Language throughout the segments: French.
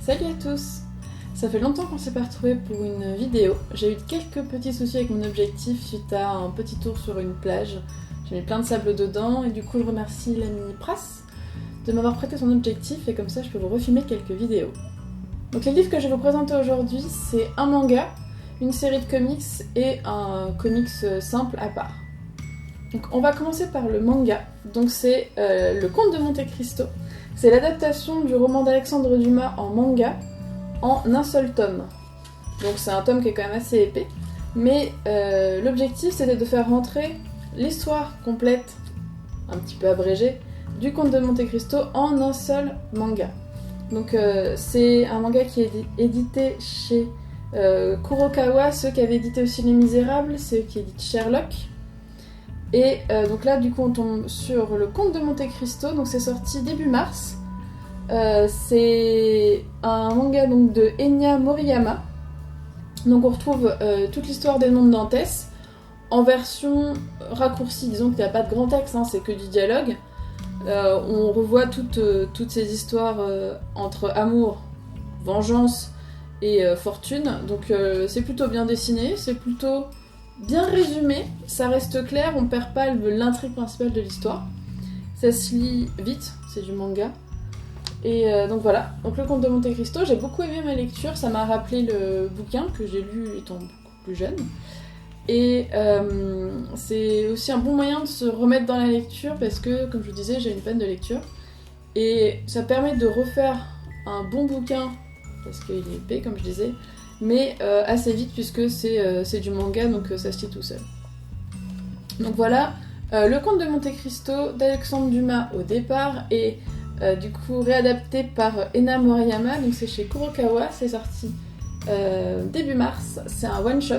Salut à tous! Ça fait longtemps qu'on s'est pas retrouvés pour une vidéo. J'ai eu quelques petits soucis avec mon objectif suite à un petit tour sur une plage. J'ai mis plein de sable dedans et du coup je remercie l'ami Pras de m'avoir prêté son objectif et comme ça je peux vous refilmer quelques vidéos. Donc les livres que je vais vous présenter aujourd'hui, c'est un manga, une série de comics et un comics simple à part. Donc on va commencer par le manga. Donc c'est Le Comte de Monte Cristo. C'est l'adaptation du roman d'Alexandre Dumas en manga en un seul tome. Donc c'est un tome qui est quand même assez épais. Mais l'objectif c'était de faire rentrer l'histoire complète, un petit peu abrégée, du Comte de Monte Cristo en un seul manga. Donc c'est un manga qui est édité chez Kurokawa, ceux qui avaient édité aussi Les Misérables, c'est eux qui éditent Sherlock. Et donc là du coup on tombe sur le Comte de Monte Cristo, donc c'est sorti début mars. C'est un manga donc de Enya Moriyama. Donc on retrouve toute l'histoire des noms de Dantès en version raccourcie, disons qu'il n'y a pas de grand texte, hein, c'est que du dialogue. On revoit toutes ces histoires entre amour, vengeance et fortune. Donc c'est plutôt bien dessiné, c'est plutôt bien résumé, ça reste clair, on perd pas l'intrigue principale de l'histoire. Ça se lit vite, c'est du manga. Et donc voilà, donc Le Comte de Monte Cristo, j'ai beaucoup aimé ma lecture, ça m'a rappelé le bouquin que j'ai lu étant beaucoup plus jeune. Et c'est aussi un bon moyen de se remettre dans la lecture parce que, comme je vous disais, j'ai une peine de lecture. Et ça permet de refaire un bon bouquin, parce qu'il est épais comme je disais, mais assez vite puisque c'est du manga, donc ça se lit tout seul. Donc voilà, Le Comte de Monte Cristo d'Alexandre Dumas au départ, et du coup réadapté par Enya Moriyama, donc c'est chez Kurokawa, c'est sorti début mars, c'est un one shot.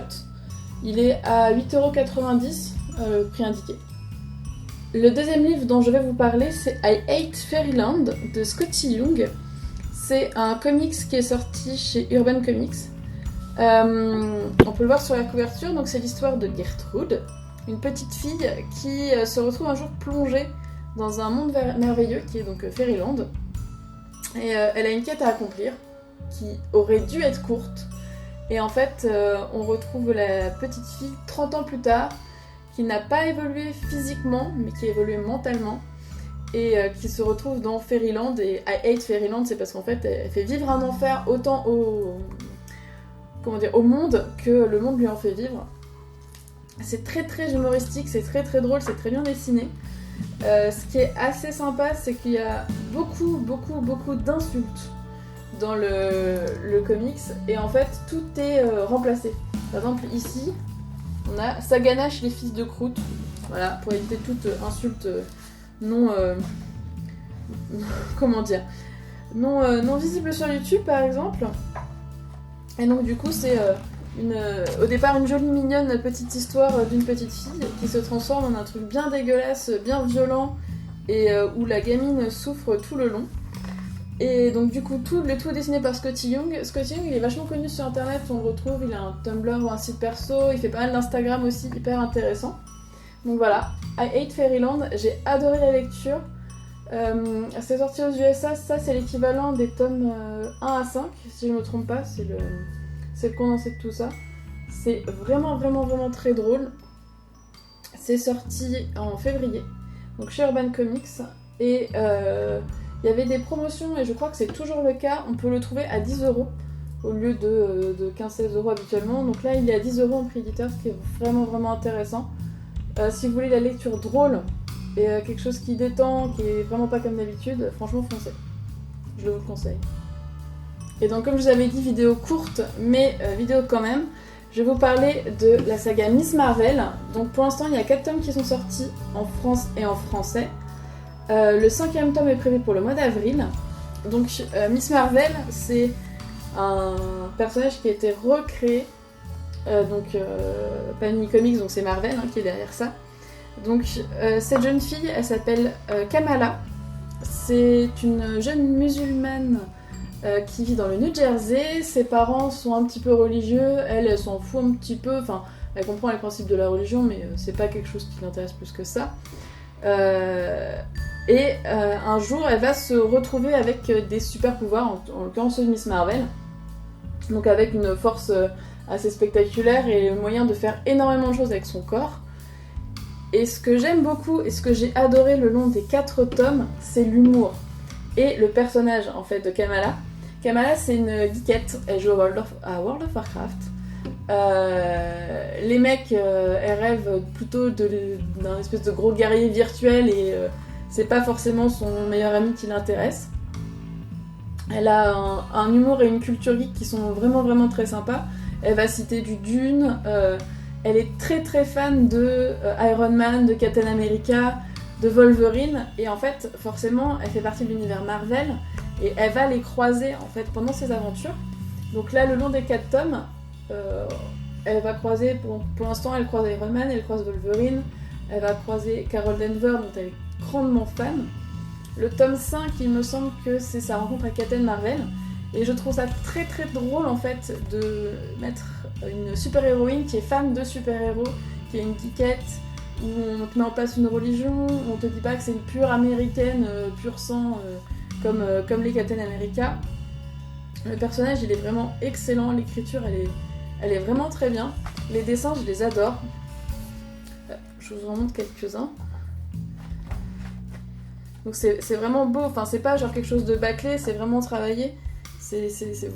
Il est à 8,90€, prix indiqué. Le deuxième livre dont je vais vous parler, c'est I Hate Fairyland de Scotty Young. C'est un comics qui est sorti chez Urban Comics. On peut le voir sur la couverture, donc c'est l'histoire de Gertrude, une petite fille qui se retrouve un jour plongée dans un monde merveilleux qui est donc Fairyland. Et elle a une quête à accomplir qui aurait dû être courte. Et en fait, on retrouve la petite fille 30 ans plus tard, qui n'a pas évolué physiquement, mais qui a évolué mentalement, et qui se retrouve dans Fairyland. Et I Hate Fairyland, c'est parce qu'en fait, elle fait vivre un enfer autant au monde que le monde lui en fait vivre. C'est très très humoristique, c'est très très drôle, c'est très bien dessiné. Ce qui est assez sympa, c'est qu'il y a beaucoup d'insultes dans le comics, et en fait tout est remplacé. Par exemple ici on a ça ganache les fils de croûte, voilà, pour éviter toute insulte non non visible sur YouTube par exemple. Et donc du coup c'est au départ une jolie mignonne petite histoire d'une petite fille qui se transforme en un truc bien dégueulasse, bien violent, et où la gamine souffre tout le long. Et donc du coup le tout est dessiné par Scotty Young. Scotty Young il est vachement connu sur internet, on le retrouve, il a un Tumblr ou un site perso, il fait pas mal d'Instagram aussi, hyper intéressant. Donc voilà, I Hate Fairyland, j'ai adoré la lecture. C'est sorti aux USA, ça c'est l'équivalent des tomes 1 à 5, si je me trompe pas, c'est le condensé de tout ça. C'est vraiment très drôle. C'est sorti en février, donc chez Urban Comics, et il y avait des promotions, et je crois que c'est toujours le cas, on peut le trouver à 10€ au lieu de 15-16€ habituellement. Donc là il est à 10€ en prix éditeur, ce qui est vraiment intéressant. Si vous voulez la lecture drôle et quelque chose qui détend, qui est vraiment pas comme d'habitude, franchement foncez, je vous le conseille. Et donc comme je vous avais dit, vidéo courte mais vidéo quand même, je vais vous parler de la saga Miss Marvel. Donc pour l'instant il y a 4 tomes qui sont sortis en France et en français. Le 5e tome est prévu pour le mois d'avril. Donc Miss Marvel, c'est un personnage qui a été recréé. Panini Comics, donc c'est Marvel qui est derrière ça. Donc cette jeune fille, elle s'appelle Kamala. C'est une jeune musulmane qui vit dans le New Jersey. Ses parents sont un petit peu religieux, elle s'en fout un petit peu. Enfin, elle comprend les principes de la religion, mais c'est pas quelque chose qui l'intéresse plus que ça. Et un jour, elle va se retrouver avec des super pouvoirs, en l'occurrence ceux de Miss Marvel. Donc avec une force assez spectaculaire et le moyen de faire énormément de choses avec son corps. Et ce que j'aime beaucoup et ce que j'ai adoré le long des 4 tomes, c'est l'humour et le personnage en fait de Kamala. Kamala, c'est une geekette, elle joue à World of Warcraft. Les mecs, elle rêve plutôt d'un espèce de gros guerrier virtuel et c'est pas forcément son meilleur ami qui l'intéresse. Elle a un humour et une culture geek qui sont vraiment vraiment très sympas. Elle va citer du Dune, elle est très très fan de Iron Man, de Captain America, de Wolverine, et en fait forcément elle fait partie de l'univers Marvel et elle va les croiser en fait pendant ses aventures. Donc là le long des 4 tomes, elle va croiser, pour l'instant elle croise Iron Man, elle croise Wolverine, elle va croiser Carol Danvers dont elle est grandement fan. Le tome 5, il me semble que c'est sa rencontre avec Captain Marvel. Et je trouve ça très très drôle en fait de mettre une super-héroïne qui est fan de super-héros, qui est une geekette, où on te met en place une religion, où on te dit pas que c'est une pure américaine, pur sang, comme les Captain America. Le personnage il est vraiment excellent, l'écriture elle est vraiment très bien. Les dessins je les adore. Je vous en montre quelques-uns. Donc c'est vraiment beau, enfin c'est pas genre quelque chose de bâclé, c'est vraiment travaillé, c'est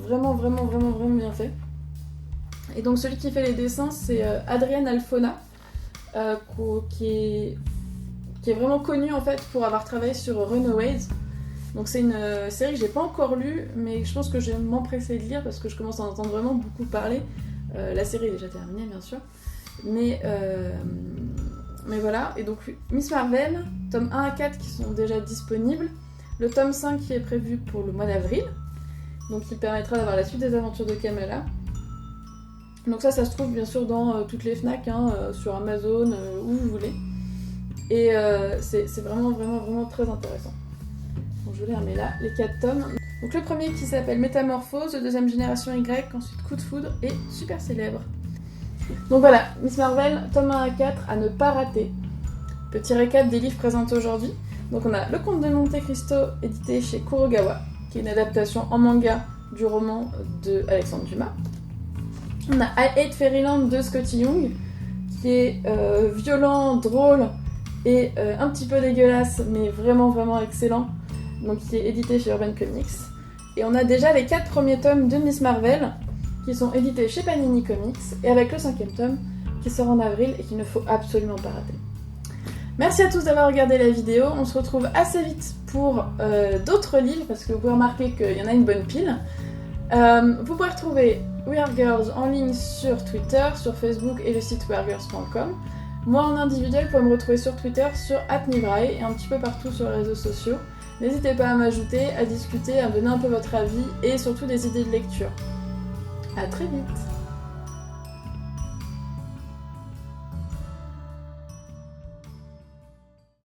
vraiment vraiment vraiment vraiment bien fait. Et donc celui qui fait les dessins c'est Adrienne Alfona, qui est vraiment connu en fait pour avoir travaillé sur Runaways. Donc c'est une série que j'ai pas encore lue, mais je pense que je vais m'empresser de lire parce que je commence à en entendre vraiment beaucoup parler. La série est déjà terminée bien sûr, mais voilà, et donc Miss Marvel, tome 1 à 4 qui sont déjà disponibles, le tome 5 qui est prévu pour le mois d'avril, donc qui permettra d'avoir la suite des aventures de Kamala. Donc ça se trouve bien sûr dans toutes les FNAC, sur Amazon, où vous voulez. Et c'est vraiment vraiment vraiment très intéressant. Donc je vous les remets là, les 4 tomes. Donc le premier qui s'appelle Métamorphose, le deuxième Génération Y, ensuite Coup de foudre et Super célèbre. Donc voilà, Miss Marvel, tome 1 à 4, à ne pas rater. Petit récap des livres présentés aujourd'hui. Donc on a Le Comte de Monte Cristo, édité chez Kurogawa, qui est une adaptation en manga du roman de Alexandre Dumas. On a I Hate Fairyland de Scotty Young, qui est violent, drôle et un petit peu dégueulasse, mais vraiment vraiment excellent. Donc qui est édité chez Urban Comics. Et on a déjà les 4 premiers tomes de Miss Marvel, qui sont édités chez Panini Comics, et avec le 5e tome qui sort en avril et qu'il ne faut absolument pas rater. Merci à tous d'avoir regardé la vidéo, on se retrouve assez vite pour d'autres livres, parce que vous pouvez remarquer qu'il y en a une bonne pile. Vous pouvez retrouver We Are Girls en ligne sur Twitter, sur Facebook et le site wearegirls.com. Moi en individuel, vous pouvez me retrouver sur Twitter, sur @Nibrae et un petit peu partout sur les réseaux sociaux. N'hésitez pas à m'ajouter, à discuter, à me donner un peu votre avis et surtout des idées de lecture. À très vite!